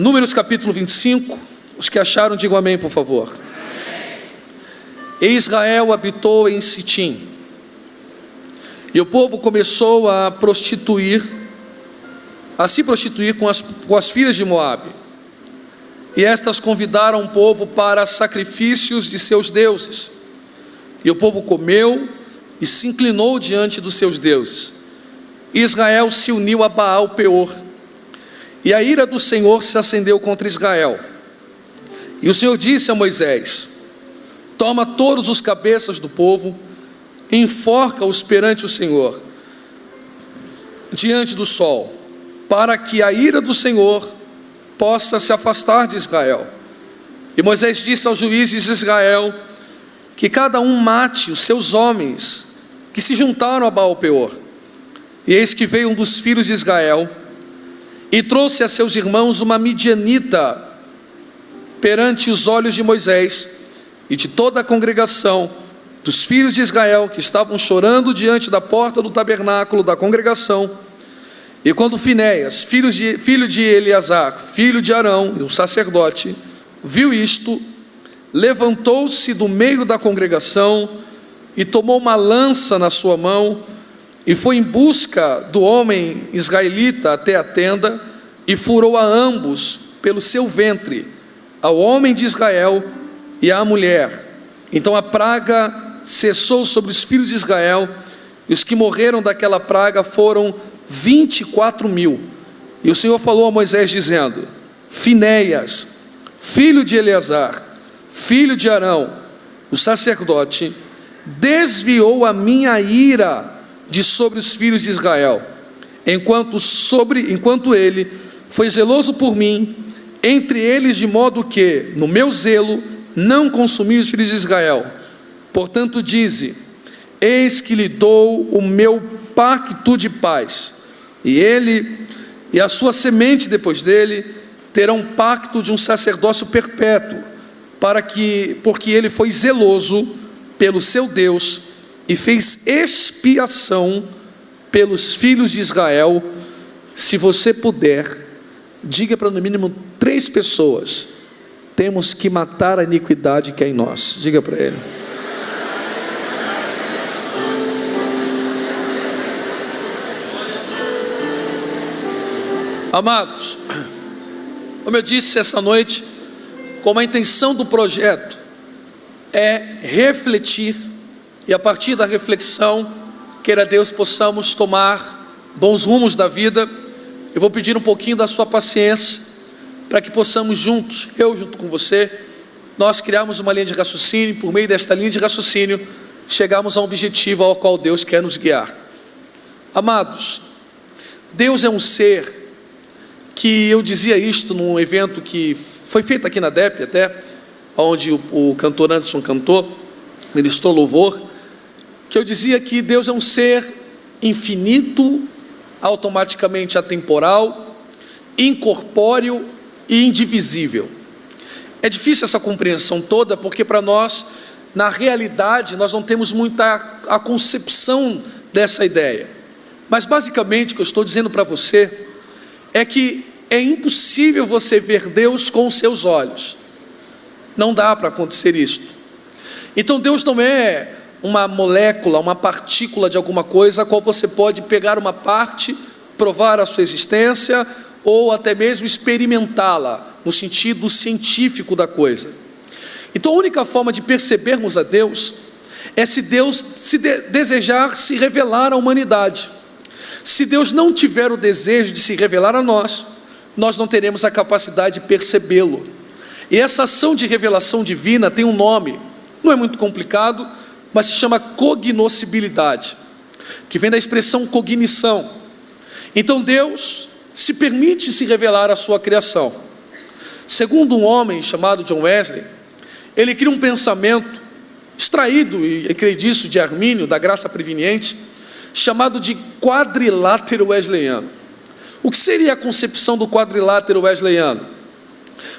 Números capítulo 25, os que acharam digam amém, por favor. Amém. E Israel habitou em Sitim, e o povo começou a se prostituir com as filhas de Moabe, e estas convidaram o povo para sacrifícios de seus deuses, e o povo comeu e se inclinou diante dos seus deuses. E Israel se uniu a Baal Peor, e a ira do Senhor se acendeu contra Israel. E o Senhor disse a Moisés: toma todos os cabeças do povo, enforca-os perante o Senhor, diante do sol, para que a ira do Senhor possa se afastar de Israel. E Moisés disse aos juízes de Israel que cada um mate os seus homens que se juntaram a Baal Peor. E eis que veio um dos filhos de Israel e trouxe a seus irmãos uma midianita perante os olhos de Moisés e de toda a congregação dos filhos de Israel, que estavam chorando diante da porta do tabernáculo da congregação. E quando Finéias, filho de Eleazar, filho de Arão, o sacerdote, viu isto, levantou-se do meio da congregação e tomou uma lança na sua mão e foi em busca do homem israelita até a tenda e furou a ambos pelo seu ventre, ao homem de Israel e à mulher. Então a praga cessou sobre os filhos de Israel, e os que morreram daquela praga foram 24.000. E o Senhor falou a Moisés dizendo: Finéias, filho de Eleazar, filho de Arão, o sacerdote, desviou a minha ira de sobre os filhos de Israel, enquanto ele foi zeloso por mim entre eles, de modo que no meu zelo não consumi os filhos de Israel. Portanto dize: eis que lhe dou o meu pacto de paz, e ele e a sua semente depois dele terão um pacto de um sacerdócio perpétuo, porque ele foi zeloso pelo seu Deus e fez expiação pelos filhos de Israel. Se você puder, diga para no mínimo 3 pessoas: temos que matar a iniquidade que é em nós. Diga para ele. Amados, como eu disse essa noite, como a intenção do projeto é refletir, e a partir da reflexão, queira Deus, possamos tomar bons rumos da vida. Eu vou pedir um pouquinho da sua paciência, para que possamos juntos, eu junto com você, nós criarmos uma linha de raciocínio, por meio desta linha de raciocínio, chegarmos a um objetivo ao qual Deus quer nos guiar. Amados, Deus é um ser que, eu dizia isto num evento que foi feito aqui na DEP até, onde o cantor Anderson cantou, ministrou louvor, que eu dizia que Deus é um ser infinito, automaticamente atemporal, incorpóreo e indivisível. É difícil essa compreensão toda, porque para nós, na realidade, nós não temos muita a concepção dessa ideia. Mas basicamente o que eu estou dizendo para você é que é impossível você ver Deus com os seus olhos. Não dá para acontecer isto. Então Deus não é uma molécula, uma partícula de alguma coisa, a qual você pode pegar uma parte, provar a sua existência, ou até mesmo experimentá-la, no sentido científico da coisa. Então a única forma de percebermos a Deus é se Deus desejar se revelar à humanidade. Se Deus não tiver o desejo de se revelar a nós, nós não teremos a capacidade de percebê-lo. E essa ação de revelação divina tem um nome, não é muito complicado, mas se chama cognoscibilidade, que vem da expressão cognição. Então Deus se permite se revelar à sua criação. Segundo um homem chamado John Wesley, ele cria um pensamento extraído, e acredito, de Armínio, da graça preveniente, chamado de quadrilátero wesleyano. O que seria a concepção do quadrilátero wesleyano?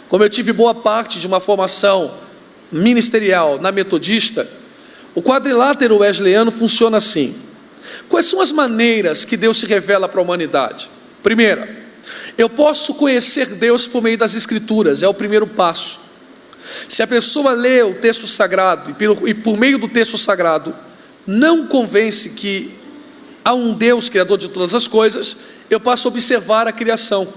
Como eu tive boa parte de uma formação ministerial na metodista, o quadrilátero wesleyano funciona assim. Quais são as maneiras que Deus se revela para a humanidade? Primeira, Eu posso conhecer Deus por meio das Escrituras, é o primeiro passo. Se a pessoa lê o texto sagrado e por meio do texto sagrado não convence que há um Deus criador de todas as coisas, eu passo a observar a criação.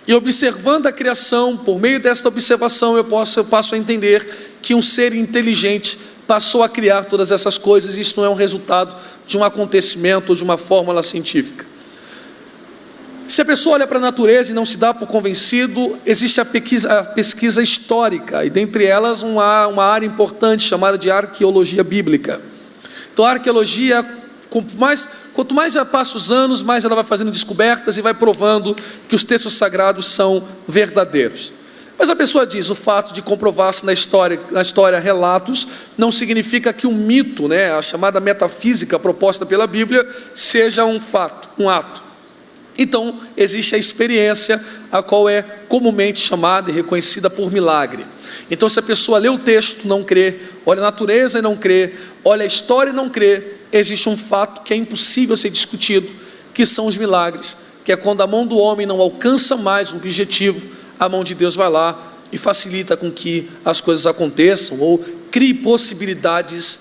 E observando a criação, por meio desta observação, eu passo a entender que um ser inteligente passou a criar todas essas coisas. Isso não é um resultado de um acontecimento ou de uma fórmula científica. Se a pessoa olha para a natureza e não se dá por convencido, existe a pesquisa histórica, e dentre elas uma área importante chamada de arqueologia bíblica. Então a arqueologia, quanto mais passa os anos, mais ela vai fazendo descobertas e vai provando que os textos sagrados são verdadeiros. Mas a pessoa diz, o fato de comprovar-se na história relatos, não significa que o mito, a chamada metafísica proposta pela Bíblia, seja um fato, um ato. Então, existe a experiência, a qual é comumente chamada e reconhecida por milagre. Então, se a pessoa lê o texto, não crê, olha a natureza e não crê, olha a história e não crê, existe um fato que é impossível ser discutido, que são os milagres, que é quando a mão do homem não alcança mais o objetivo, a mão de Deus vai lá e facilita com que as coisas aconteçam, ou crie possibilidades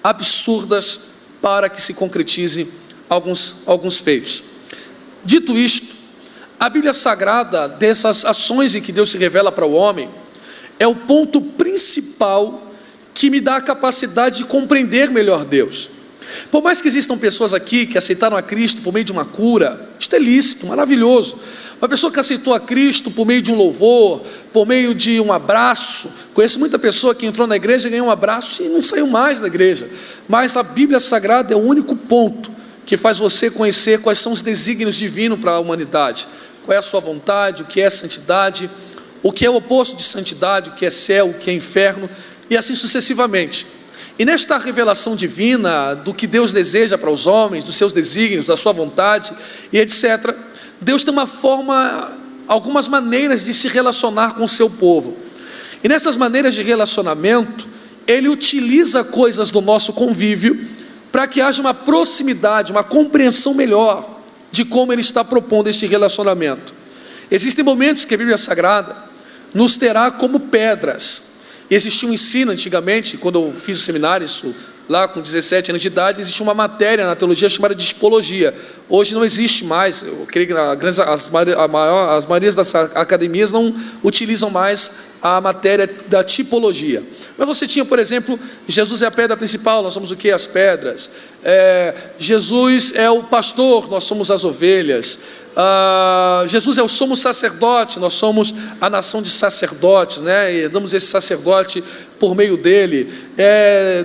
absurdas para que se concretize alguns feitos. Dito isto, a Bíblia Sagrada, dessas ações em que Deus se revela para o homem, é o ponto principal que me dá a capacidade de compreender melhor Deus. Por mais que existam pessoas aqui que aceitaram a Cristo por meio de uma cura, isto é lícito, maravilhoso. Uma pessoa que aceitou a Cristo por meio de um louvor, por meio de um abraço. Conheço muita pessoa que entrou na igreja, ganhou um abraço e não saiu mais da igreja. Mas a Bíblia Sagrada é o único ponto que faz você conhecer quais são os desígnios divinos para a humanidade. Qual é a sua vontade, o que é santidade, o que é o oposto de santidade, o que é céu, o que é inferno, e assim sucessivamente. E nesta revelação divina do que Deus deseja para os homens, dos seus desígnios, da sua vontade e etc., Deus tem algumas maneiras de se relacionar com o seu povo. E nessas maneiras de relacionamento, Ele utiliza coisas do nosso convívio para que haja uma proximidade, uma compreensão melhor de como Ele está propondo este relacionamento. Existem momentos que a Bíblia Sagrada nos terá como pedras. Existia um ensino antigamente, quando eu fiz o seminário, isso lá com 17 anos de idade, existia uma matéria na teologia chamada de tipologia. Hoje não existe mais, eu creio que as maiorias das academias não utilizam mais a matéria da tipologia. Mas você tinha, por exemplo, Jesus é a pedra principal, nós somos o que? As pedras. Jesus é o pastor, nós somos as ovelhas. Jesus é o sumo sacerdote, nós somos a nação de sacerdotes, e damos esse sacerdote por meio dele.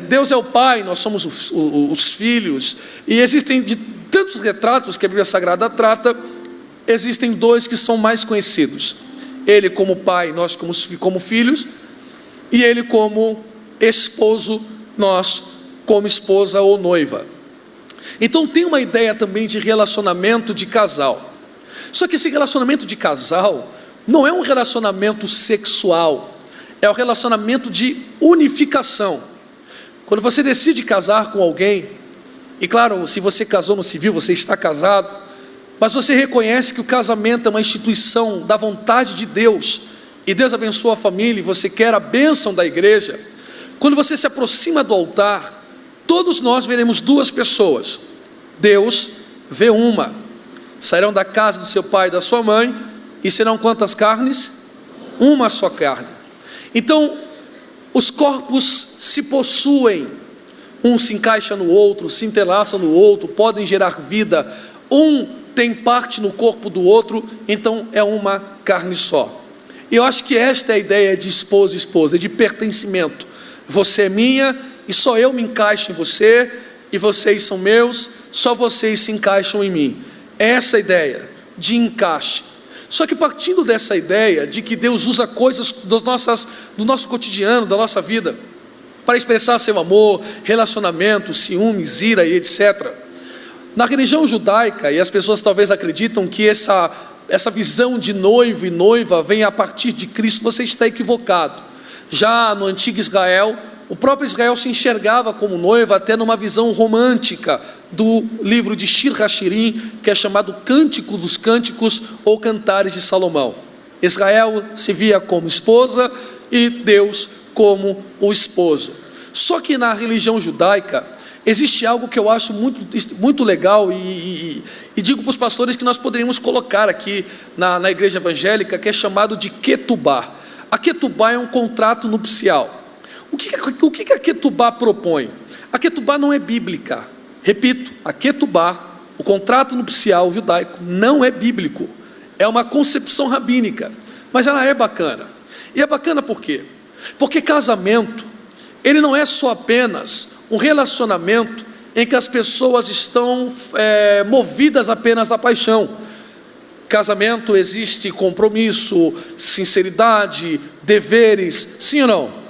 Deus é o Pai, nós somos os filhos. E existem de tantos retratos que a Bíblia Sagrada trata, existem dois que são mais conhecidos: Ele como pai, nós como filhos, e Ele como esposo, nós como esposa ou noiva. Então tem uma ideia também de relacionamento de casal. Só que esse relacionamento de casal não é um relacionamento sexual, é um relacionamento de unificação. Quando você decide casar com alguém, e claro, se você casou no civil, você está casado, mas você reconhece que o casamento é uma instituição da vontade de Deus, e Deus abençoa a família, e você quer a bênção da igreja. Quando você se aproxima do altar, todos nós veremos duas pessoas. Deus vê uma. Sairão da casa do seu pai e da sua mãe, e serão quantas carnes? Uma só carne. Então, os corpos se possuem, um se encaixa no outro, se entrelaça no outro, podem gerar vida, um tem parte no corpo do outro, então é uma carne só. E eu acho que esta é a ideia de esposo e esposa, de pertencimento. Você é minha, e só eu me encaixo em você, e vocês são meus, só vocês se encaixam em mim. Essa ideia de encaixe. Só que partindo dessa ideia de que Deus usa coisas do nosso cotidiano, da nossa vida, para expressar seu amor, relacionamento, ciúmes, ira e etc. Na religião judaica, e as pessoas talvez acreditam que essa visão de noivo e noiva vem a partir de Cristo, você está equivocado. Já no antigo Israel, o próprio Israel se enxergava como noiva, até numa visão romântica do livro de Shir HaShirim, que é chamado Cântico dos Cânticos ou Cantares de Salomão. Israel se via como esposa e Deus como o esposo. Só que na religião judaica existe algo que eu acho muito legal e digo para os pastores que nós poderíamos colocar aqui na igreja evangélica, que é chamado de Ketubá. A Ketubá é um contrato nupcial. O que a Ketubá propõe? A Ketubá não é bíblica. Repito, a Ketubá, o contrato nupcial judaico, não é bíblico. É uma concepção rabínica, mas ela é bacana. E é bacana por quê? Porque casamento, ele não é só apenas um relacionamento em que as pessoas estão movidas apenas à paixão. Casamento existe compromisso, sinceridade, deveres, sim ou não?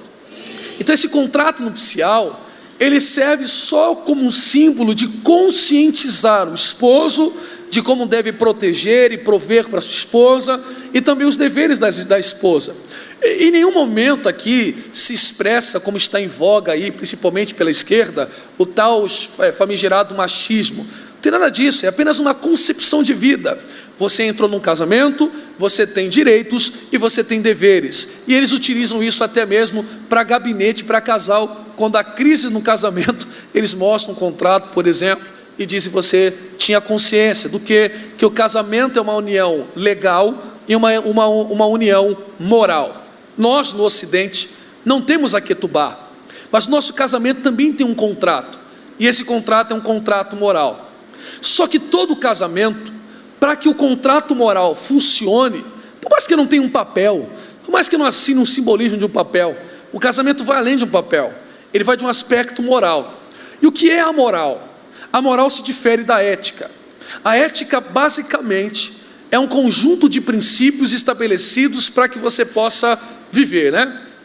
Então esse contrato nupcial, ele serve só como um símbolo de conscientizar o esposo de como deve proteger e prover para sua esposa, e também os deveres da esposa. Em nenhum momento aqui se expressa, como está em voga aí, principalmente pela esquerda, o tal famigerado machismo. Não tem nada disso, é apenas uma concepção de vida. Você entrou num casamento, você tem direitos e você tem deveres. E eles utilizam isso até mesmo para gabinete, para casal. Quando há crise no casamento, eles mostram um contrato, por exemplo, e dizem que você tinha consciência do que o casamento é uma união legal e uma união moral. Nós no Ocidente não temos a Ketubá, mas nosso casamento também tem um contrato, e esse contrato é um contrato moral. Só que todo casamento, para que o contrato moral funcione, por mais que não tenha um papel, por mais que não assine um simbolismo de um papel, o casamento vai além de um papel, ele vai de um aspecto moral. E o que é a moral? A moral se difere da ética. A ética basicamente é um conjunto de princípios estabelecidos para que você possa viver,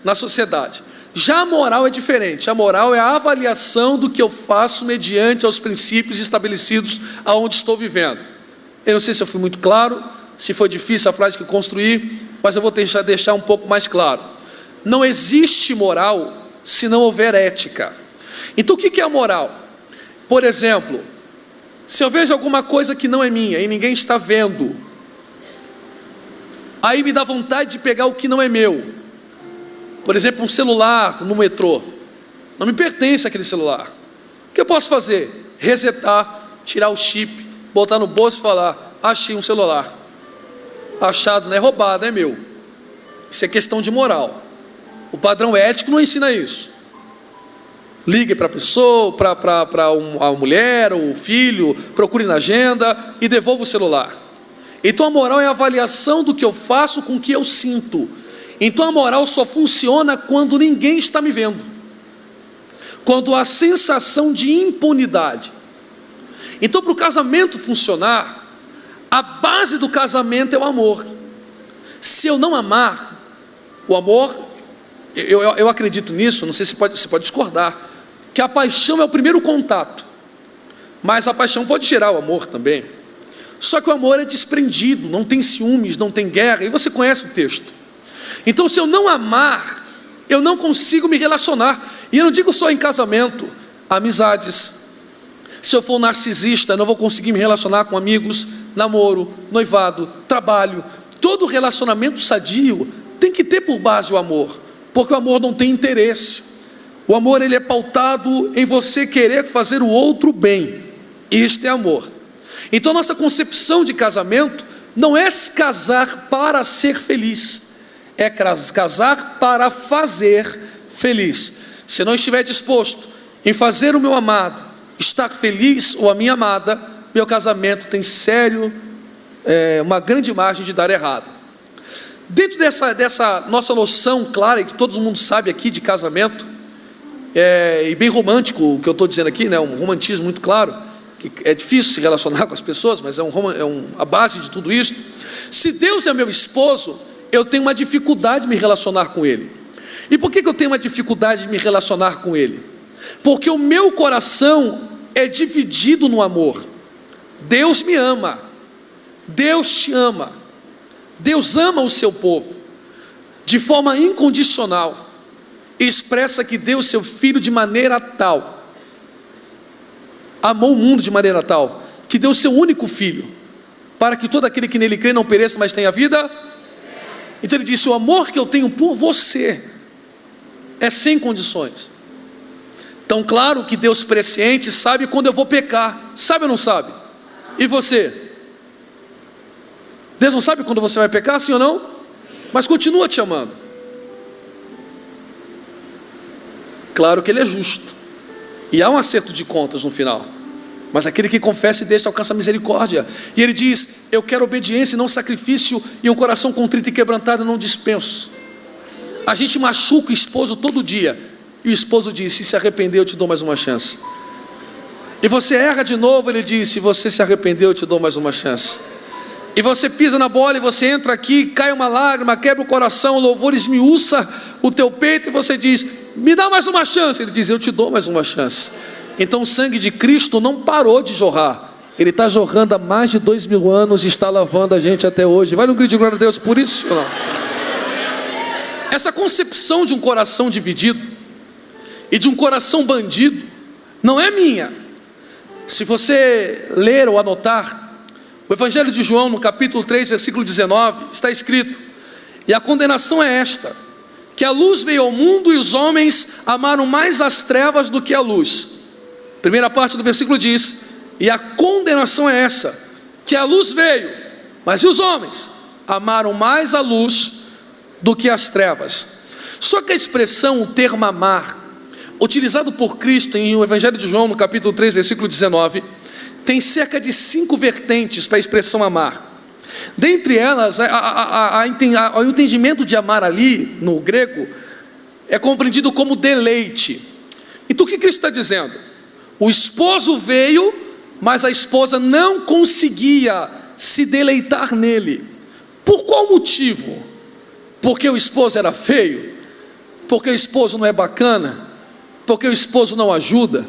na sociedade. Já a moral é diferente. A moral é a avaliação do que eu faço mediante aos princípios estabelecidos aonde estou vivendo. Eu não sei se eu fui muito claro, se foi difícil a frase que eu construí, mas eu vou deixar um pouco mais claro. Não existe moral se não houver ética. Então o que é a moral? Por exemplo, se eu vejo alguma coisa que não é minha e ninguém está vendo, aí me dá vontade de pegar o que não é meu. Por exemplo, um celular no metrô, não me pertence aquele celular. O que eu posso fazer? Resetar, tirar o chip, botar no bolso e falar: achei um celular. Achado não é roubado, é meu. Isso é questão de moral. O padrão ético não ensina isso. Ligue para a pessoa, para a mulher ou o filho, procure na agenda e devolva o celular. Então a moral é a avaliação do que eu faço com o que eu sinto. Então a moral só funciona quando ninguém está me vendo, quando há sensação de impunidade. Então, para o casamento funcionar, a base do casamento é o amor. Se eu não amar, o amor, eu acredito nisso, não sei se você pode discordar, que a paixão é o primeiro contato, mas a paixão pode gerar o amor também. Só que o amor é desprendido, não tem ciúmes, não tem guerra, e você conhece o texto. Então, se eu não amar, eu não consigo me relacionar. E eu não digo só em casamento, amizades. Se eu for narcisista, eu não vou conseguir me relacionar com amigos, namoro, noivado, trabalho. Todo relacionamento sadio tem que ter por base o amor, porque o amor não tem interesse. O amor, ele é pautado em você querer fazer o outro bem. Isto é amor. Então, nossa concepção de casamento não é casar para ser feliz, é casar para fazer feliz. Se eu não estiver disposto em fazer o meu amado estar feliz ou a minha amada, meu casamento tem uma grande margem de dar errado. Dentro dessa nossa noção clara, e que todo mundo sabe aqui de casamento, e bem romântico o que eu estou dizendo aqui, um romantismo muito claro, que é difícil se relacionar com as pessoas, mas a base de tudo isso. Se Deus é meu esposo, eu tenho uma dificuldade de me relacionar com Ele. E por que eu tenho uma dificuldade de me relacionar com Ele? Porque o meu coração é dividido no amor. Deus me ama, Deus te ama, Deus ama o seu povo de forma incondicional. expressa que Deus, seu Filho, de maneira tal, amou o mundo de maneira tal, que deu seu único Filho, para que todo aquele que nele crê não pereça, mas tenha vida. Então ele disse: o amor que eu tenho por você é sem condições. Então claro que Deus presciente sabe quando eu vou pecar, sabe ou não sabe? E você? Deus não sabe quando você vai pecar, sim ou não? Mas continua te amando. Claro que Ele é justo, e há um acerto de contas no final, mas aquele que confessa e deixa alcança a misericórdia. E Ele diz: eu quero obediência e não sacrifício, e um coração contrito e quebrantado eu não dispenso. A gente machuca o esposo todo dia, e o esposo diz: se arrepender eu te dou mais uma chance. E você erra de novo, ele diz: se você se arrependeu eu te dou mais uma chance. E você pisa na bola, e você entra aqui, cai uma lágrima, quebra o coração, o louvor esmiuça o teu peito, e você diz: me dá mais uma chance. Ele diz: eu te dou mais uma chance. Então o sangue de Cristo não parou de jorrar, ele está jorrando há mais de 2000 anos, e está lavando a gente até hoje. Vai no grito de glória a Deus por isso ou não? Essa concepção de um coração dividido e de um coração bandido não é minha. Se você ler ou anotar o Evangelho de João, no capítulo 3, versículo 19, está escrito: e a condenação é esta, que a luz veio ao mundo, e os homens amaram mais as trevas do que a luz. Primeira parte do versículo diz: e a condenação é essa, que a luz veio, mas e os homens amaram mais a luz do que as trevas. Só que a expressão, o termo amar, utilizado por Cristo em o Evangelho de João, no capítulo 3, versículo 19, tem cerca de 5 vertentes para a expressão amar. Dentre elas, o entendimento de amar ali, no grego, é compreendido como deleite. Então o que Cristo está dizendo? O esposo veio, mas a esposa não conseguia se deleitar nele. Por qual motivo? Porque o esposo era feio? Porque o esposo não é bacana? Porque o esposo não ajuda?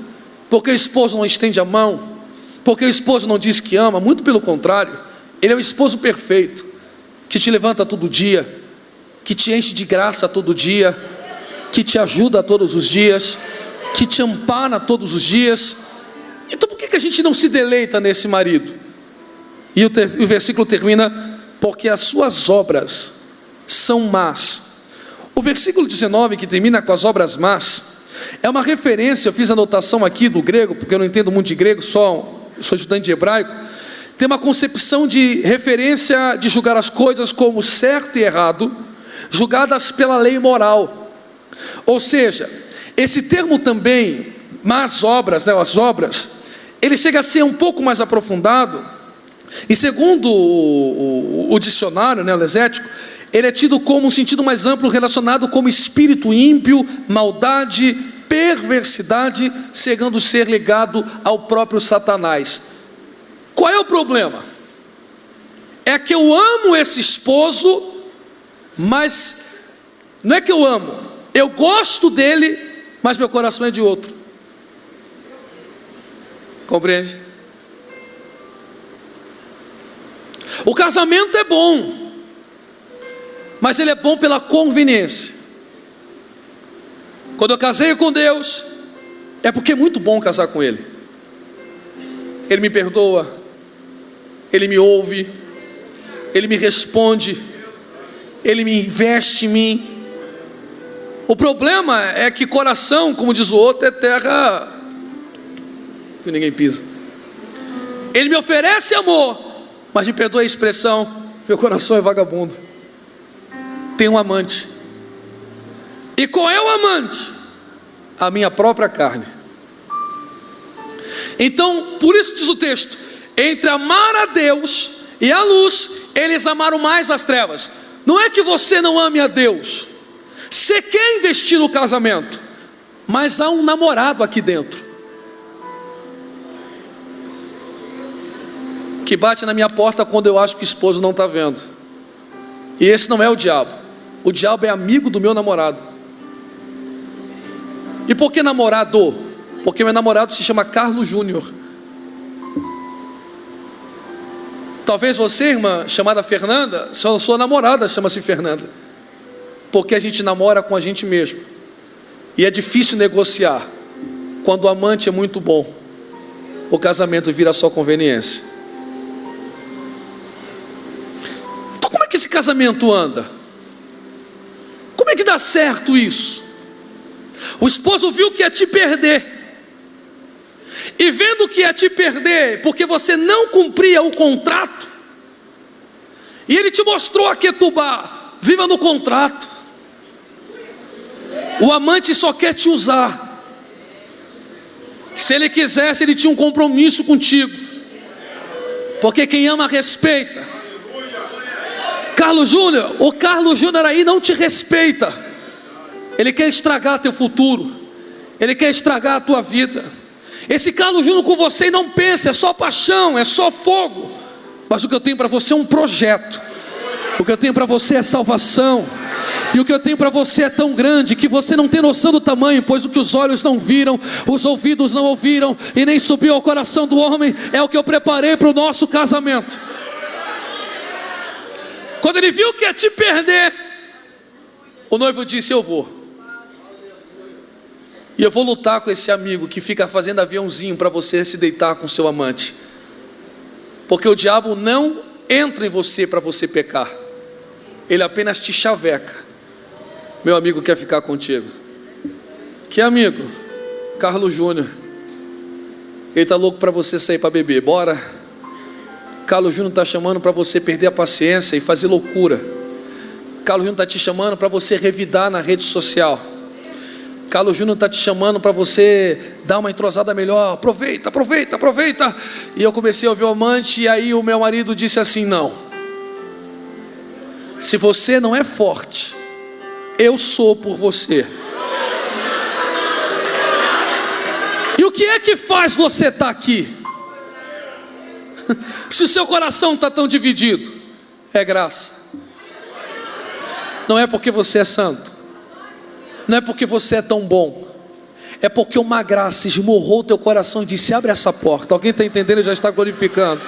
Porque o esposo não estende a mão? Porque o esposo não diz que ama? Muito pelo contrário, ele é o esposo perfeito, que te levanta todo dia, que te enche de graça todo dia, que te ajuda todos os dias, que te ampara todos os dias. Então por que a gente não se deleita nesse marido? E o versículo termina: porque as suas obras são más. O versículo 19, que termina com as obras más, é uma referência. Eu fiz a anotação aqui do grego, porque eu não entendo muito de grego, sou estudante de hebraico. Tem uma concepção de referência de julgar as coisas como certo e errado, julgadas pela lei moral. Ou seja, esse termo também, más obras, as obras, ele chega a ser um pouco mais aprofundado, e segundo o dicionário, o lesético, ele é tido como um sentido mais amplo, relacionado como espírito ímpio, maldade, perversidade, chegando a ser ligado ao próprio Satanás. Qual é o problema? É que eu amo esse esposo, mas não é que eu amo, eu gosto dele, mas meu coração é de outro. Compreende? O casamento é bom, mas ele é bom pela conveniência. Quando eu casei com Deus, é porque é muito bom casar com Ele. Ele me perdoa, Ele me ouve, Ele me responde, Ele me investe em mim. O problema é que coração, como diz o outro, é terra que ninguém pisa. Ele me oferece amor, mas me perdoa a expressão, meu coração é vagabundo. Tem um amante. E qual é o amante? A minha própria carne. Então, por isso diz o texto: entre amar a Deus e a luz, eles amaram mais as trevas. Não é que você não ame a Deus, você quer investir no casamento, mas há um namorado aqui dentro, que bate na minha porta quando eu acho que o esposo não está vendo. E esse não é o diabo. O diabo é amigo do meu namorado. E por que namorado? Porque meu namorado se chama Carlos Júnior. Talvez você, irmã, chamada Fernanda, sua namorada chama-se Fernanda, porque a gente namora com a gente mesmo. E é difícil negociar. Quando o amante é muito bom, o casamento vira só conveniência. Então como é que esse casamento anda? Como é que dá certo isso? O esposo viu que ia te perder, e vendo que ia te perder porque você não cumpria o contrato, e ele te mostrou a Ketubá: viva no contrato. O amante só quer te usar. Se ele quisesse, ele tinha um compromisso contigo, porque quem ama respeita. Carlos Júnior, o Carlos Júnior aí não te respeita. Ele quer estragar teu futuro, ele quer estragar a tua vida. Esse Carlos Júnior com você não pensa, é só paixão, é só fogo. Mas o que eu tenho para você é um projeto. O que eu tenho para você é salvação. E o que eu tenho para você é tão grande que você não tem noção do tamanho, pois o que os olhos não viram, os ouvidos não ouviram, e nem subiu ao coração do homem, é o que eu preparei para o nosso casamento. Quando ele viu que ia te perder, o noivo disse: eu vou. E eu vou lutar com esse amigo que fica fazendo aviãozinho para você se deitar com seu amante. Porque o diabo não entra em você para você pecar. Ele apenas te chaveca. Meu amigo quer ficar contigo. Que amigo? Carlos Júnior. Ele está louco para você sair para beber. Bora. Carlos Júnior está chamando para você perder a paciência e fazer loucura. Carlos Júnior está te chamando para você revidar na rede social. Carlos Júnior está te chamando para você dar uma entrosada melhor. Aproveita, aproveita, aproveita. E eu comecei a ouvir o amante, e aí o meu marido disse assim: não, se você não é forte, eu sou por você. E o que é que faz você estar aqui? Se o seu coração está tão dividido, é graça. Não é porque você é santo, não é porque você é tão bom, é porque uma graça esmurrou o teu coração e disse: abre essa porta. Alguém está entendendo e já está glorificando?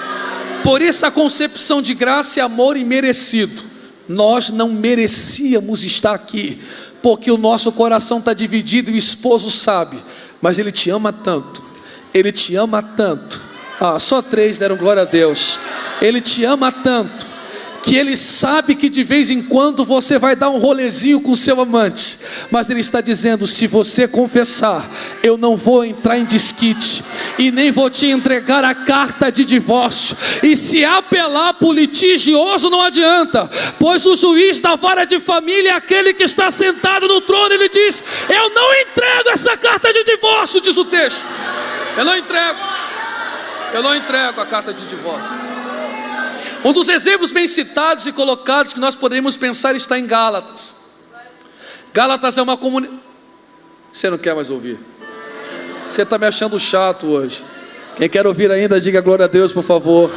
Por isso a concepção de graça é amor imerecido. Nós não merecíamos estar aqui, porque o nosso coração está dividido e o esposo sabe, mas ele te ama tanto, ele te ama tanto. Só 3 deram glória a Deus. Ele te ama tanto que ele sabe que de vez em quando você vai dar um rolezinho com seu amante, mas ele está dizendo: se você confessar, eu não vou entrar em desquite, e nem vou te entregar a carta de divórcio, e se apelar para o litigioso não adianta, pois o juiz da vara de família é aquele que está sentado no trono. Ele diz: eu não entrego essa carta de divórcio, diz o texto. Eu não entrego a carta de divórcio. Um dos exemplos bem citados e colocados que nós podemos pensar está em Gálatas. Gálatas é uma comunidade. Você não quer mais ouvir? Você está me achando chato hoje. Quem quer ouvir ainda, diga glória a Deus, por favor.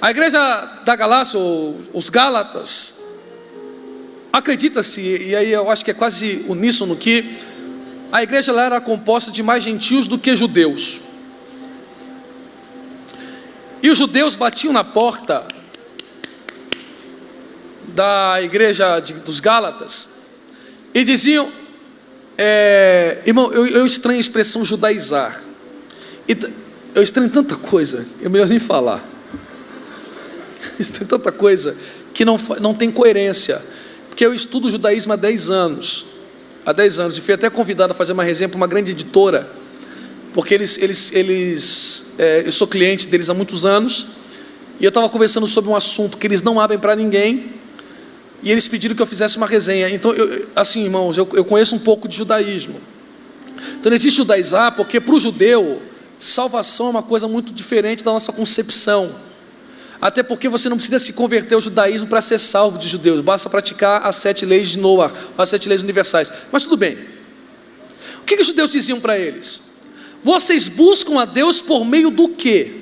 A igreja da Galácia, os Gálatas, acredita-se, e aí eu acho que é quase uníssono, que a igreja lá era composta de mais gentios do que judeus. E os judeus batiam na porta da igreja dos Gálatas e diziam: irmão, eu estranho a expressão judaizar. Eu estranho tanta coisa, é melhor nem falar. Estranho tanta coisa que não tem coerência. Porque eu estudo judaísmo há 10 anos. Há 10 anos. E fui até convidado a fazer uma resenha para uma grande editora, porque eu sou cliente deles há muitos anos, e eu estava conversando sobre um assunto que eles não abrem para ninguém, e eles pediram que eu fizesse uma resenha. Então, assim, irmãos, eu conheço um pouco de judaísmo. Então não existe judaizar, porque para o judeu, salvação é uma coisa muito diferente da nossa concepção. Até porque você não precisa se converter ao judaísmo para ser salvo de judeus, basta praticar as 7 leis de Noah, as 7 leis universais. Mas tudo bem. O que os judeus diziam para eles? Vocês buscam a Deus por meio do quê?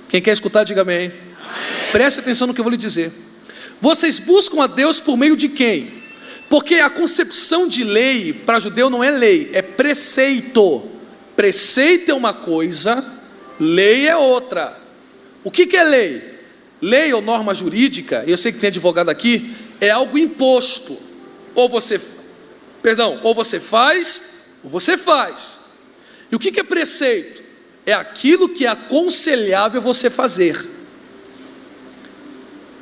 Quem quer escutar, diga amém. Amém. Preste atenção no que eu vou lhe dizer. Vocês buscam a Deus por meio de quem? Porque a concepção de lei para judeu não é lei, é preceito. Preceito é uma coisa, lei é outra. O que é lei? Lei ou norma jurídica, eu sei que tem advogado aqui, é algo imposto. Ou você Perdão, ou você faz, ou você faz. E o que é preceito? É aquilo que é aconselhável você fazer.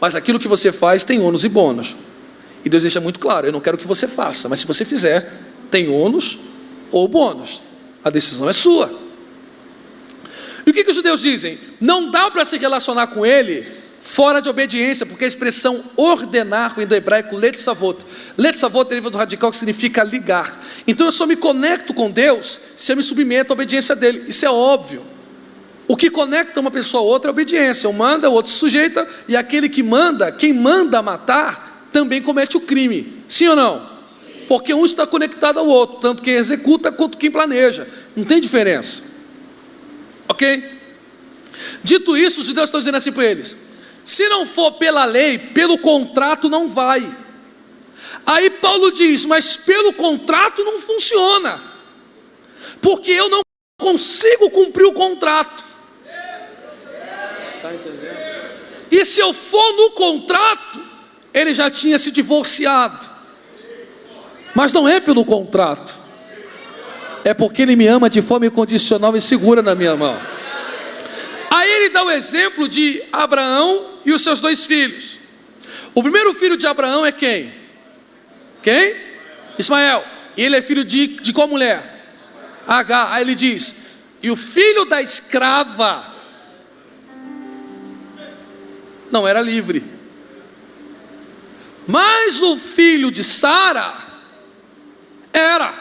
Mas aquilo que você faz tem ônus e bônus. E Deus deixa muito claro: eu não quero que você faça, mas se você fizer, tem ônus ou bônus. A decisão é sua. E o que os judeus dizem? Não dá para se relacionar com ele fora de obediência, porque a expressão ordenar vem do hebraico letzavot. Letzavot deriva do radical que significa ligar. Então eu só me conecto com Deus se eu me submeto à obediência dele. Isso é óbvio. O que conecta uma pessoa a outra é a obediência. Um manda, o outro se sujeita, e aquele que manda, quem manda matar, também comete o crime. Sim ou não? Porque um está conectado ao outro, tanto quem executa quanto quem planeja. Não tem diferença. Ok? Dito isso, os judeus estão dizendo assim para eles: se não for pela lei, pelo contrato não vai. Aí Paulo diz: mas pelo contrato não funciona, porque eu não consigo cumprir o contrato. Está entendendo? E se eu for no contrato, ele já tinha se divorciado. Mas não é pelo contrato, é porque ele me ama de forma incondicional e segura na minha mão. Aí ele dá o exemplo de Abraão e os seus 2 filhos. O primeiro filho de Abraão é quem? Quem? Ismael. E ele é filho de qual mulher? Agar. Aí ele diz: e o filho da escrava não era livre, mas o filho de Sara era.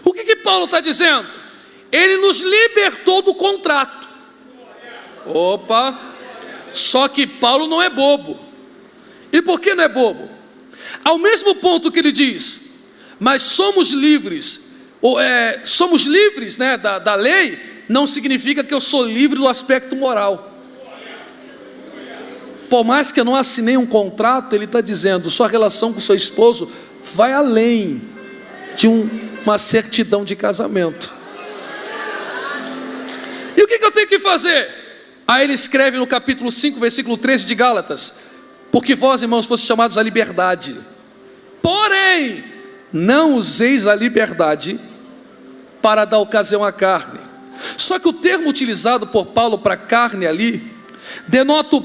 O que Paulo está dizendo? Ele nos libertou do contrato. Opa! Só que Paulo não é bobo. E por que não é bobo? Ao mesmo ponto que ele diz: mas somos livres, somos livres, né, da lei, não significa que eu sou livre do aspecto moral. Por mais que eu não assinei um contrato, ele está dizendo: sua relação com seu esposo vai além de uma certidão de casamento. E o que eu tenho que fazer? Aí ele escreve no capítulo 5, versículo 13 de Gálatas: porque vós, irmãos, fostes chamados à liberdade, porém não useis a liberdade para dar ocasião à carne. Só que o termo utilizado por Paulo para carne ali denota o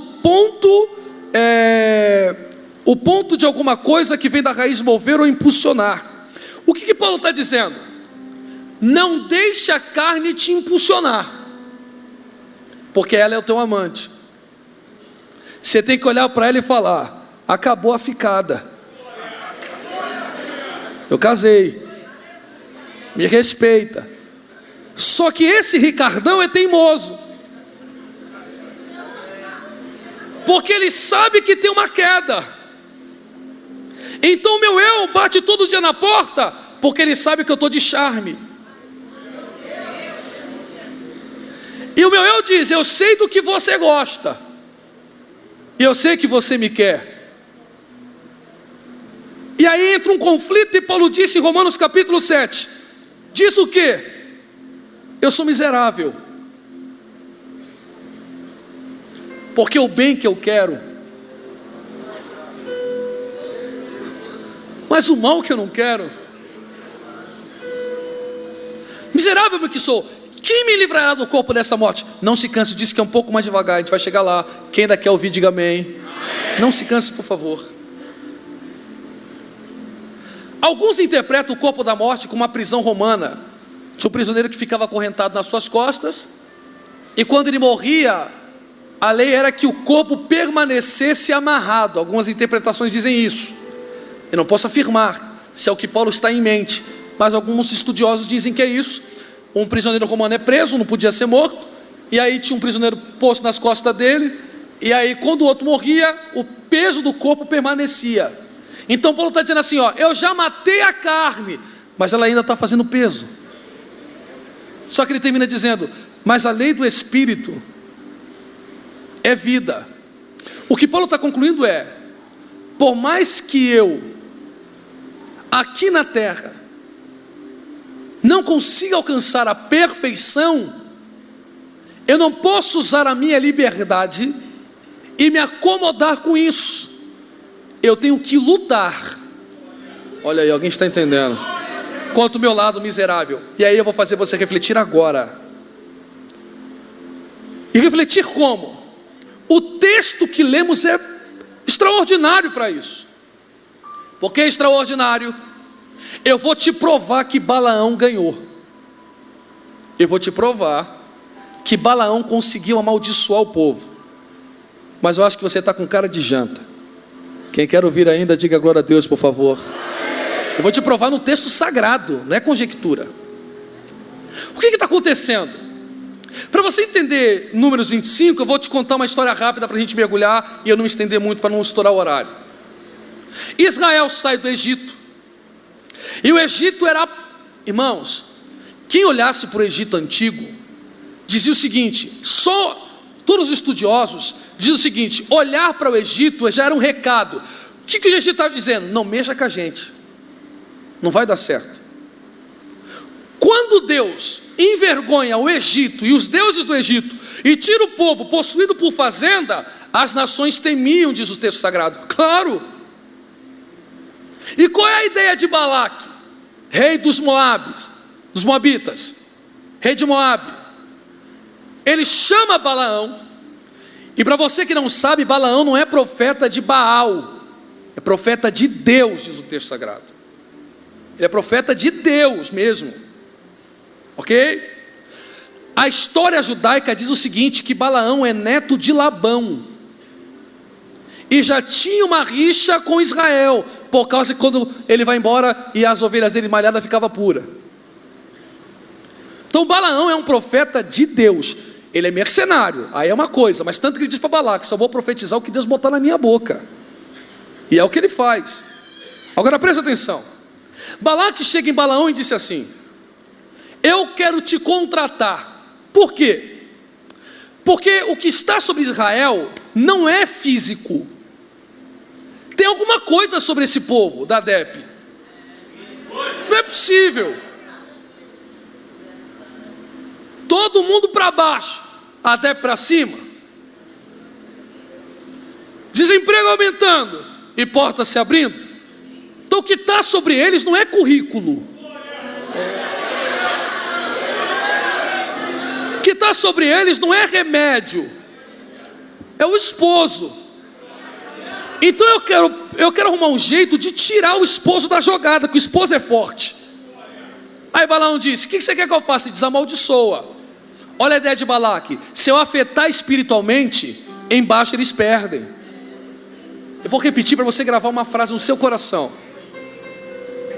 ponto de alguma coisa que vem da raiz mover ou impulsionar. O que Paulo está dizendo? Não deixe a carne te impulsionar, porque ela é o teu amante. Você tem que olhar para ela e falar: acabou a ficada, eu casei, me respeita. Só que esse Ricardão é teimoso, porque ele sabe que tem uma queda. Então meu eu bate todo dia na porta, porque ele sabe que eu estou de charme. E o meu eu diz: eu sei do que você gosta, e eu sei que você me quer. E aí entra um conflito, e Paulo disse em Romanos capítulo 7, diz o quê? Eu sou miserável, porque o bem que eu quero, mas o mal que eu não quero. Miserável que sou, quem me livrará do corpo dessa morte? Não se canse, disse que é um pouco mais devagar, a gente vai chegar lá. Quem ainda quer ouvir, diga amém. Não se canse, por favor. Alguns interpretam o corpo da morte como uma prisão romana. Tinha um prisioneiro que ficava acorrentado nas suas costas, e quando ele morria, a lei era que o corpo permanecesse amarrado. Algumas interpretações dizem isso. Eu não posso afirmar se é o que Paulo está em mente, mas alguns estudiosos dizem que é isso. Um prisioneiro romano é preso, não podia ser morto, e aí tinha um prisioneiro posto nas costas dele, e aí quando o outro morria, o peso do corpo permanecia. Então Paulo está dizendo assim: ó, eu já matei a carne, mas ela ainda está fazendo peso. Só que ele termina dizendo: mas a lei do Espírito é vida. O que Paulo está concluindo é: por mais que eu, aqui na terra, não consiga alcançar a perfeição, eu não posso usar a minha liberdade e me acomodar com isso. Eu tenho que lutar Olha aí, alguém está entendendo? Contra o meu lado miserável. E aí eu vou fazer você refletir agora. E refletir como? O texto que lemos é extraordinário para isso. Por que extraordinário? Eu vou te provar que Balaão ganhou. Eu vou te provar que Balaão conseguiu amaldiçoar o povo. Mas eu acho que você está com cara de janta. Quem quer ouvir ainda, diga glória a Deus, por favor. Eu vou te provar no texto sagrado, não é conjectura. O que está acontecendo? Para você entender Números 25, eu vou te contar uma história rápida para a gente mergulhar e eu não me estender muito para não estourar o horário. Israel sai do Egito. E o Egito era, irmãos, quem olhasse para o Egito antigo, dizia o seguinte, todos os estudiosos dizem o seguinte, olhar para o Egito já era um recado. O que o Egito estava dizendo? Não mexa com a gente, não vai dar certo. Quando Deus envergonha o Egito e os deuses do Egito e tira o povo possuído por fazenda, as nações temiam, diz o texto sagrado. Claro. E qual é a ideia de Balaque, rei dos Moabitas, rei de Moabe? Ele chama Balaão, e para você que não sabe, Balaão não é profeta de Baal, é profeta de Deus, diz o texto sagrado. Ele é profeta de Deus mesmo, ok? A história judaica diz o seguinte, que Balaão é neto de Labão, e já tinha uma rixa com Israel, por causa que quando ele vai embora e as ovelhas dele malhadas ficavam puras. Então Balaão é um profeta de Deus. Ele é mercenário, aí é uma coisa, mas tanto que ele diz para Balaque, só vou profetizar o que Deus botar na minha boca. E é o que ele faz. Agora presta atenção. Balaque chega em Balaão e disse assim, eu quero te contratar. Por quê? Porque o que está sobre Israel não é físico. Tem alguma coisa sobre esse povo da DEP. Não é possível. Todo mundo para baixo, a DEP para cima. Desemprego aumentando e portas se abrindo. Então o que está sobre eles não é currículo. O que está sobre eles não é remédio. É o esposo. Então eu quero arrumar um jeito de tirar o esposo da jogada, porque o esposo é forte. Aí Balaão disse, o que você quer que eu faça? Ele desamaldiçoa. Olha a ideia de Balaque, se eu afetar espiritualmente, embaixo eles perdem. Eu vou repetir para você gravar uma frase no seu coração.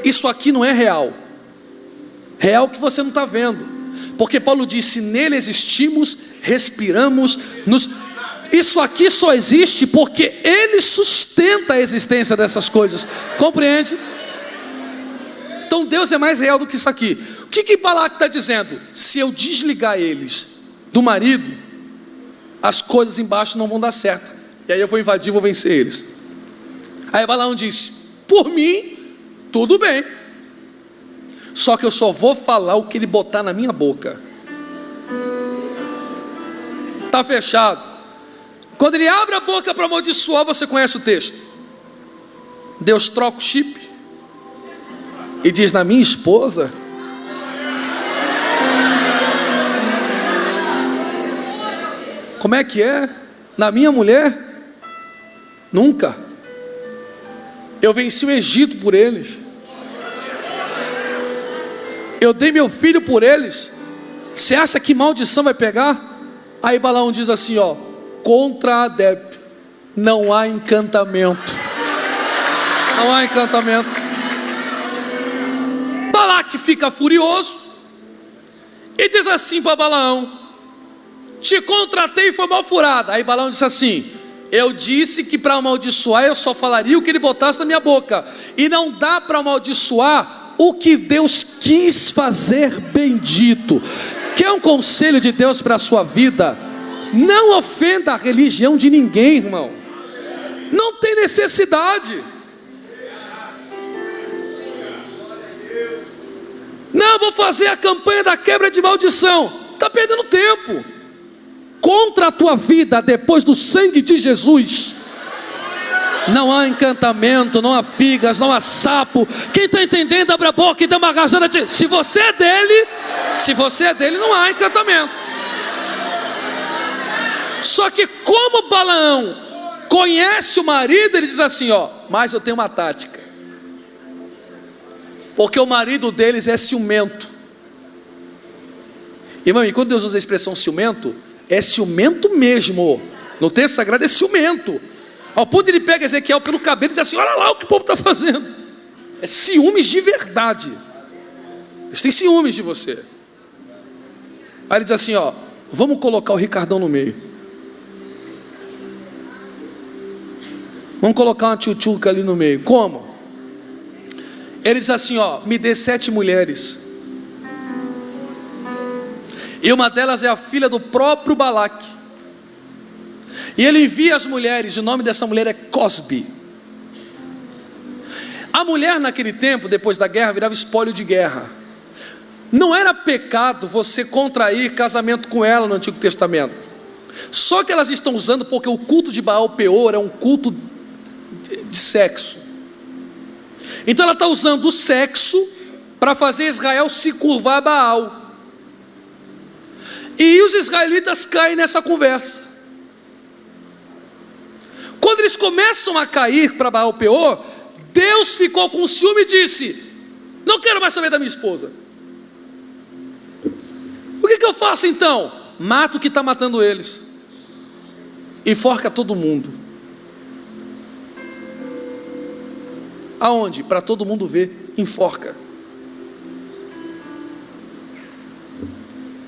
Isso aqui não é real. Real que você não está vendo. Porque Paulo disse, nele existimos, respiramos, Isso aqui só existe porque ele sustenta a existência dessas coisas. Compreende? Então Deus é mais real do que isso aqui. O que Balaque está dizendo? Se eu desligar eles do marido, as coisas embaixo não vão dar certo. E aí eu vou invadir, vou vencer eles. Aí Balaão disse, por mim, tudo bem. Só que eu só vou falar o que ele botar na minha boca. Está fechado. Quando ele abre a boca para amaldiçoar, você conhece o texto. Deus troca o chip e diz, na minha esposa. Como é que é? Na minha mulher? Nunca. Eu venci o Egito por eles. Eu dei meu filho por eles. Você acha que maldição vai pegar? Aí Balaão diz assim, ó, contra a DEP não há encantamento. Não há encantamento. Balaque fica furioso e diz assim para Balaão, te contratei e foi mal furada. Aí Balaão disse assim, eu disse que para amaldiçoar eu só falaria o que ele botasse na minha boca, e não dá para amaldiçoar o que Deus quis fazer bendito. Quer um conselho de Deus para a sua vida? Não ofenda a religião de ninguém, irmão. Não tem necessidade. Não, vou fazer a campanha da quebra de maldição. Está perdendo tempo. Contra a tua vida, depois do sangue de Jesus, Não há encantamento, não há figas, não há sapo. Quem está entendendo, abre a boca e dá uma rajada. Se você é dele, não há encantamento. Só que como Balaão conhece o marido, ele diz assim, mas eu tenho uma tática. Porque o marido deles é ciumento. Irmão, e quando Deus usa a expressão ciumento, é ciumento mesmo. No texto sagrado é ciumento. Ao ponto de ele pega Ezequiel pelo cabelo e diz assim, olha lá o que o povo está fazendo. É ciúmes de verdade. Eles têm ciúmes de você. Aí ele diz assim, vamos colocar o Ricardão no meio. Vamos colocar uma tchutchuca ali no meio. Como? Ele diz assim, me dê 7 mulheres. E uma delas é a filha do próprio Balaque. E ele envia as mulheres, o nome dessa mulher é Cosbi. A mulher naquele tempo, depois da guerra, virava espólio de guerra. Não era pecado você contrair casamento com ela no Antigo Testamento. Só que elas estão usando porque o culto de Baal Peor é um culto de sexo. Então ela está usando o sexo para fazer Israel se curvar a Baal. E os israelitas caem nessa conversa. Quando eles começam a cair para Baal Peor, Deus ficou com ciúme e disse, não quero mais saber da minha esposa. O que eu faço então? Mato o que está matando eles. Enforca todo mundo. Aonde? Para todo mundo ver, enforca.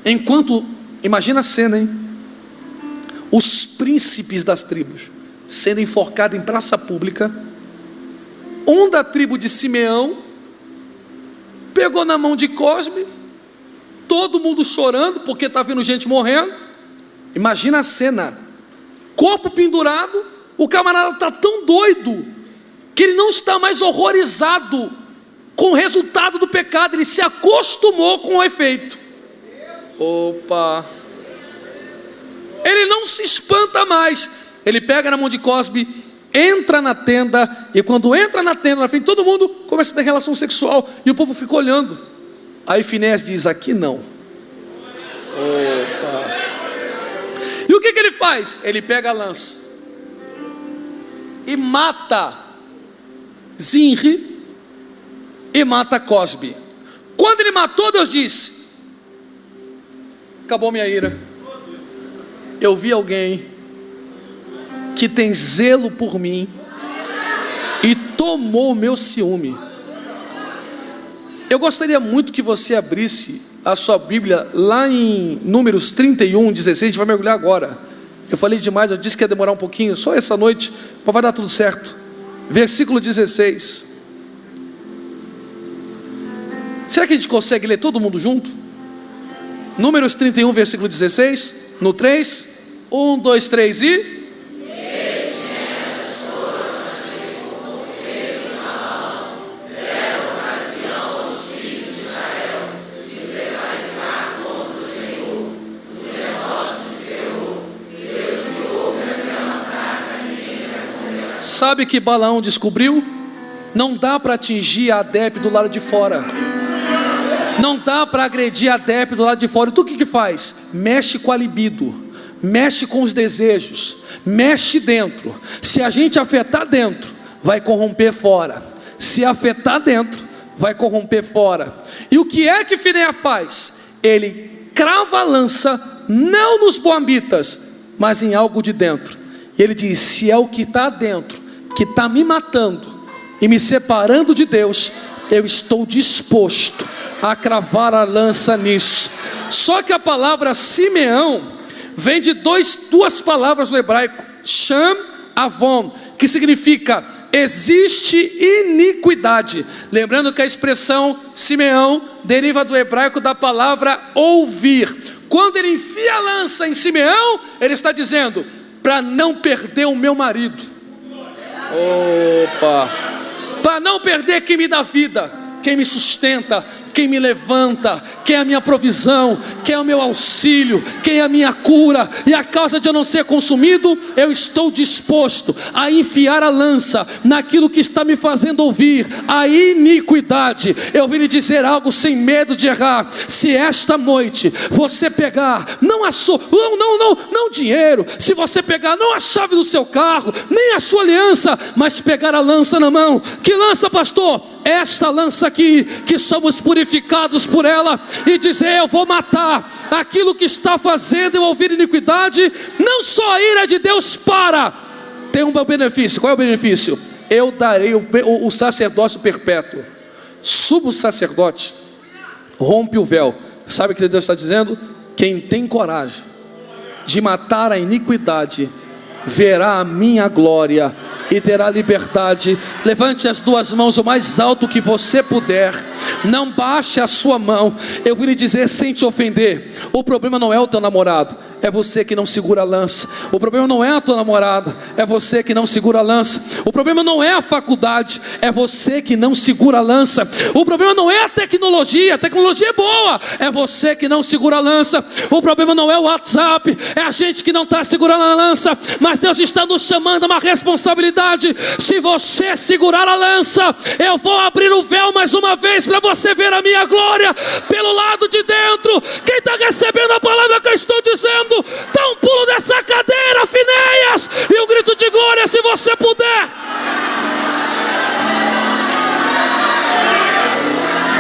Enquanto, imagina a cena, hein? Os príncipes das tribos sendo enforcados em praça pública. Um da tribo de Simeão pegou na mão de Cosme, todo mundo chorando porque está vendo gente morrendo. Imagina a cena, corpo pendurado, o camarada está tão doido que ele não está mais horrorizado com o resultado do pecado, ele se acostumou com o efeito. Opa! Ele não se espanta mais. Ele pega na mão de Cosbe, entra na tenda, e quando entra na tenda, na frente de todo mundo, começa a ter relação sexual, e o povo fica olhando. Aí Finés diz, aqui não. Opa! E o que ele faz? Ele pega a lança e mata Zinri e mata Cosbe. Quando ele matou, Deus disse, acabou minha ira. Eu vi alguém que tem zelo por mim e tomou o meu ciúme. Eu gostaria muito que você abrisse a sua Bíblia lá em Números 31, 16, a gente vai mergulhar agora. Eu falei demais, eu disse que ia demorar um pouquinho, só essa noite, mas vai dar tudo certo. Versículo 16. Será que a gente consegue ler todo mundo junto? Números 31, versículo 16, no 3, 1, 2, 3 e... Sabe que Balaão descobriu? Não dá para atingir a Adep do lado de fora. Não dá para agredir a Adep do lado de fora. Então o que faz? Mexe com a libido, mexe com os desejos, mexe dentro. Se a gente afetar dentro, vai corromper fora. Se afetar dentro, vai corromper fora. E o que é que Finéia faz? Ele crava a lança, não nos moabitas, mas em algo de dentro. E ele diz, se é o que está dentro, que está me matando e me separando de Deus, eu estou disposto a cravar a lança nisso. Só que a palavra Simeão vem de duas palavras no hebraico, Sham Avon, que significa existe iniquidade. Lembrando que a expressão Simeão deriva do hebraico da palavra ouvir. Quando ele enfia a lança em Simeão, ele está dizendo, para não perder o meu marido. Opa! Para não perder quem me dá vida, quem me sustenta, quem me levanta, quem é a minha provisão, quem é o meu auxílio, quem é a minha cura. E a causa de eu não ser consumido, eu estou disposto a enfiar a lança naquilo que está me fazendo ouvir a iniquidade. Eu vim lhe dizer algo sem medo de errar. Se esta noite você pegar, não dinheiro, se você pegar não a chave do seu carro, nem a sua aliança, mas pegar a lança na mão. Que lança, pastor? Esta lança aqui, que somos purificados por ela, e dizer: eu vou matar aquilo que está fazendo eu ouvir iniquidade. Não só a ira de Deus tem um benefício. Qual é o benefício? Eu darei o sacerdócio perpétuo. Sumo sacerdote rompe o véu. Sabe o que Deus está dizendo? Quem tem coragem de matar a iniquidade verá a minha glória e terá liberdade. Levante as duas mãos o mais alto que você puder, não baixe a sua mão. Eu vou lhe dizer sem te ofender: o problema não é o teu namorado, é você que não segura a lança. O problema não é a tua namorada, é você que não segura a lança. O problema não é a faculdade, é você que não segura a lança. O problema não é a tecnologia é boa, é você que não segura a lança. O problema não é o WhatsApp, é a gente que não está segurando a lança. Mas Deus está nos chamando a uma responsabilidade. Se você segurar a lança, eu vou abrir o véu mais uma vez para você ver a minha glória pelo lado de dentro. Quem está recebendo a palavra que eu estou dizendo, dá um pulo dessa cadeira, Finéias, e um grito de glória se você puder.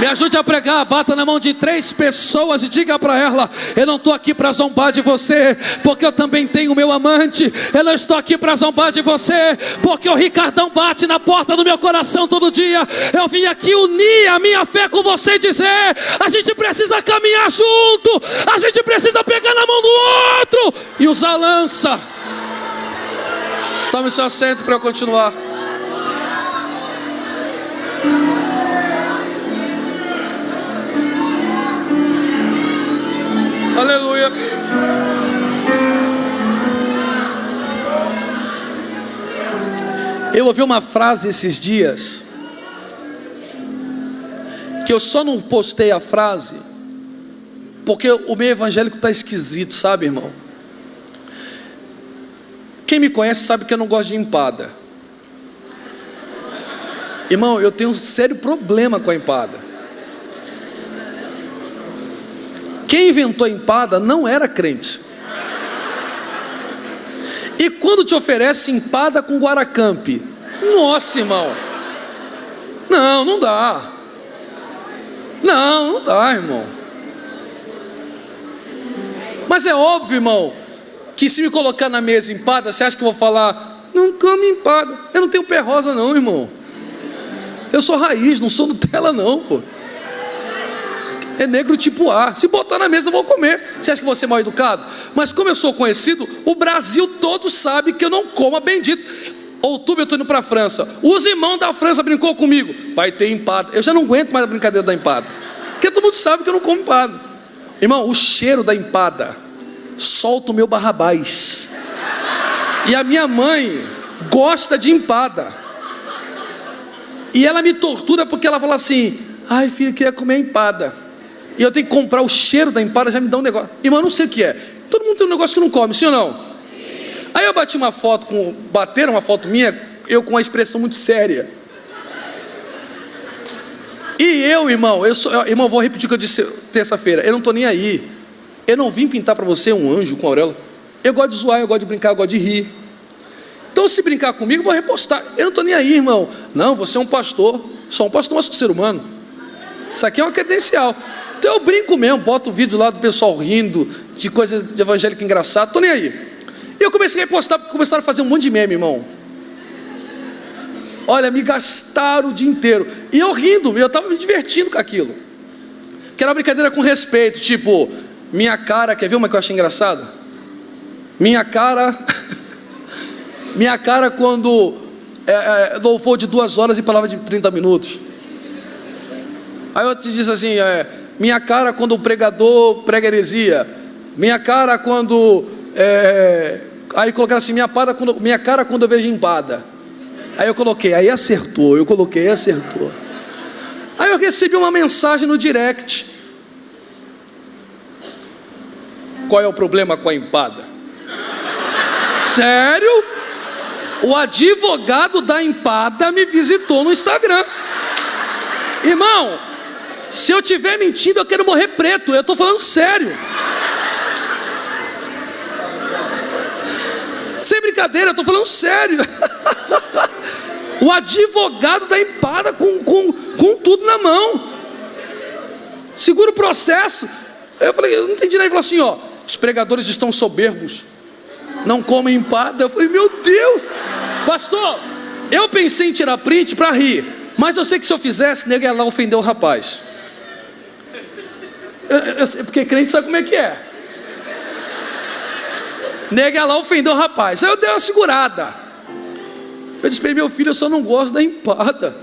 Me ajude a pregar. Bata na mão de 3 pessoas e diga para ela: eu não estou aqui para zombar de você, porque eu também tenho meu amante. Eu não estou aqui para zombar de você, porque o Ricardão bate na porta do meu coração todo dia. Eu vim aqui unir a minha fé com você e dizer: a gente precisa caminhar junto, a gente precisa pegar na mão do outro e usar a lança. Tome seu assento para eu continuar. Aleluia. Eu ouvi uma frase esses dias, que eu só não postei a frase porque o meio evangélico está esquisito, sabe, irmão? Quem me conhece sabe que eu não gosto de empada. Irmão, eu tenho um sério problema com a empada. Quem inventou a empada não era crente. E quando te oferece empada com guaracampi, nossa, irmão, não dá. Não dá, irmão. Mas é óbvio, irmão, que se me colocar na mesa empada, você acha que eu vou falar: não come empada? Eu não tenho pé rosa não, irmão. Eu sou raiz, não sou Nutella não, pô. É negro tipo A. Se botar na mesa eu vou comer. Você acha que você é mal educado? Mas como eu sou conhecido, o Brasil todo sabe que eu não como a bendita. Outubro eu estou indo para a França. Os irmãos da França brincou comigo: vai ter empada. Eu já não aguento mais a brincadeira da empada, porque todo mundo sabe que eu não como empada. Irmão, o cheiro da empada solta o meu Barrabás. E a minha mãe gosta de empada. E ela me tortura porque ela fala assim: ai filho, eu queria comer empada. E eu tenho que comprar o cheiro da empada, já me dá um negócio. Irmão, eu não sei o que é. Todo mundo tem um negócio que não come, sim ou não? Sim. Aí eu bati uma foto bateram uma foto minha, eu com uma expressão muito séria. E eu, irmão, irmão, vou repetir o que eu disse terça-feira. Eu não estou nem aí. Eu não vim pintar para você um anjo com auréola. Eu gosto de zoar, eu gosto de brincar, eu gosto de rir. Então se brincar comigo, eu vou repostar. Eu não estou nem aí, irmão. Não, você é um pastor. Sou um pastor, mas sou ser humano. Isso aqui é uma credencial. Então eu brinco mesmo, boto o vídeo lá do pessoal rindo de coisa de evangélico engraçado, tô nem aí. E eu comecei a postar, porque começaram a fazer um monte de meme, irmão. Olha, me gastaram o dia inteiro. E eu rindo, eu estava me divertindo com aquilo. Que era uma brincadeira com respeito, tipo, minha cara, quer ver uma que eu achei engraçada? Minha cara quando louvor de 2 horas e palavra de 30 minutos. Aí eu te disse assim, minha cara quando o pregador prega heresia. Minha cara quando... aí colocaram assim, minha cara quando eu vejo empada. Aí eu coloquei, aí acertou. Aí eu recebi uma mensagem no direct: qual é o problema com a empada? Sério? O advogado da empada me visitou no Instagram. Irmão, se eu estiver mentindo, eu quero morrer preto. Eu estou falando sério. Sem brincadeira, eu estou falando sério. O advogado da empada com tudo na mão. Segura o processo. Eu falei, eu não entendi nada. Ele falou assim, ó: os pregadores estão soberbos, não comem empada. Eu falei, meu Deus, pastor, eu pensei em tirar print para rir, mas eu sei que se eu fizesse, nego ia lá ofender o rapaz. Porque crente sabe como é que é. Nego ia lá ofender o rapaz. Aí eu dei uma segurada. Eu disse para ele, meu filho, eu só não gosto da empada.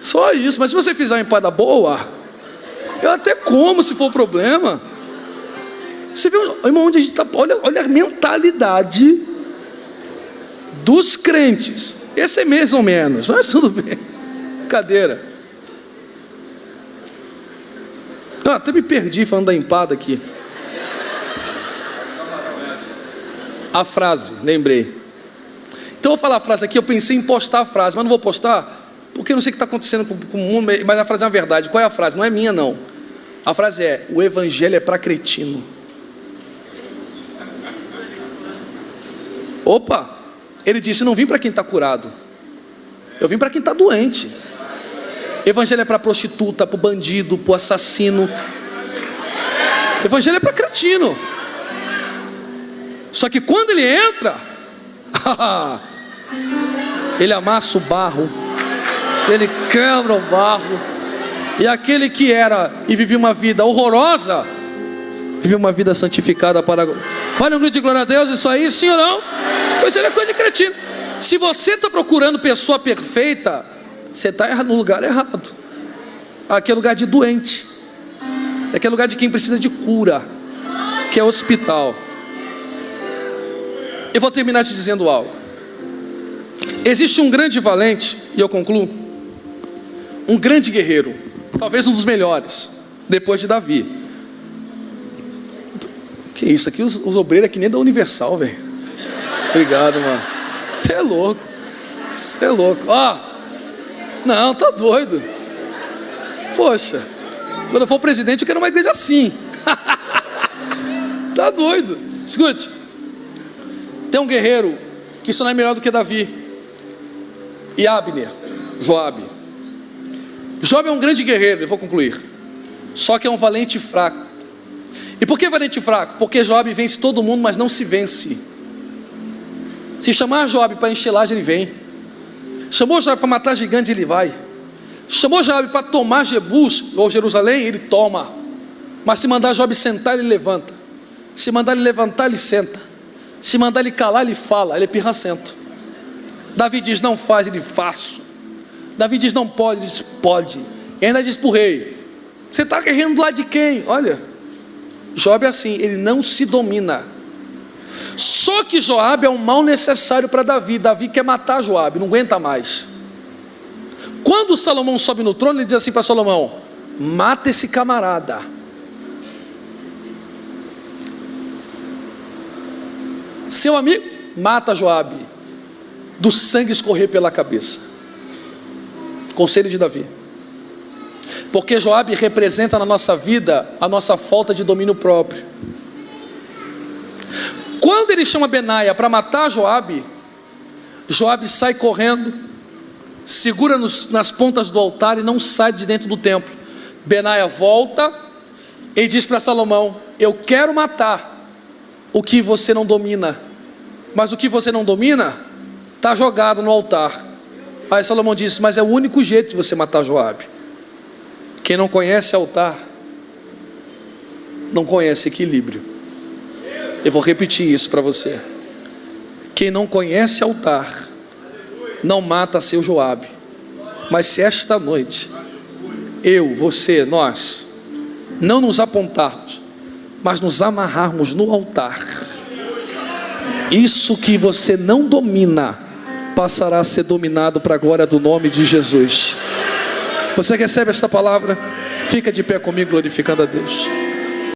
Só isso. Mas se você fizer uma empada boa, eu até como, se for problema. Você vê, irmão, onde a gente está. Olha a mentalidade dos crentes. Esse é mais ou menos, mas tudo bem. Brincadeira. Até me perdi falando da empada aqui. A frase, lembrei. Então eu vou falar a frase aqui. Eu pensei em postar a frase, mas não vou postar, porque eu não sei o que está acontecendo com o mundo. Mas a frase é uma verdade. Qual é a frase? Não é minha, não. A frase é: o evangelho é para cretino. Opa! Ele disse, não vim para quem está curado, eu vim para quem está doente. Evangelho é para prostituta, para o bandido, para o assassino. Evangelho é para cretino. Só que quando ele entra, ele amassa o barro, ele quebra o barro. E aquele que era e vivia uma vida horrorosa, vive uma vida santificada para... Vale um grito de glória a Deus, isso aí, sim ou não? Pois ele é coisa de cretino. Se você está procurando pessoa perfeita, você está no lugar errado. Aqui é lugar de doente. Aqui é lugar de quem precisa de cura, que é hospital. Eu vou terminar te dizendo algo. Existe um grande valente, e eu concluo, um grande guerreiro, talvez um dos melhores, depois de Davi. Que isso aqui, os obreiros aqui nem da Universal, velho. Obrigado, mano. Você é louco. Você é louco. Não, tá doido. Poxa, quando eu for presidente eu quero uma igreja assim. Tá doido. Escute, tem um guerreiro que isso não é melhor do que Davi e Abner, Joabe. Joabe é um grande guerreiro, eu vou concluir. Só que é um valente fraco. E por que valente e fraco? Porque Joabe vence todo mundo, mas não se vence. Se chamar Joabe para encher laje, ele vem. Chamou Joabe para matar gigante, ele vai. Chamou Joabe para tomar Jebus ou Jerusalém, ele toma. Mas se mandar Joabe sentar, ele levanta. Se mandar ele levantar, ele senta. Se mandar ele calar, ele fala. Ele é pirracento. Davi diz não faz, ele faço. Davi diz não pode, ele diz pode. E ainda diz para o rei: você está guerreando do lado de quem? Olha, Joabe é assim, ele não se domina. Só que Joabe é um mal necessário para Davi. Davi quer matar Joabe, não aguenta mais. Quando Salomão sobe no trono, ele diz assim para Salomão: mata esse camarada. Seu amigo, mata Joabe, do sangue escorrer pela cabeça. Conselho de Davi. Porque Joabe representa na nossa vida a nossa falta de domínio próprio. Quando ele chama Benaia para matar Joabe, Joabe sai correndo, segura nas pontas do altar e não sai de dentro do templo. Benaia volta e diz para Salomão: eu quero matar o que você não domina, mas o que você não domina está jogado no altar. Aí Salomão disse: mas é o único jeito de você matar Joabe. Quem não conhece altar não conhece equilíbrio. Eu vou repetir isso para você. Quem não conhece altar não mata seu Joabe. Mas se esta noite eu, você, nós não nos apontarmos, mas nos amarrarmos no altar, isso que você não domina passará a ser dominado para a glória do nome de Jesus. Você recebe esta palavra? Fica de pé comigo glorificando a Deus.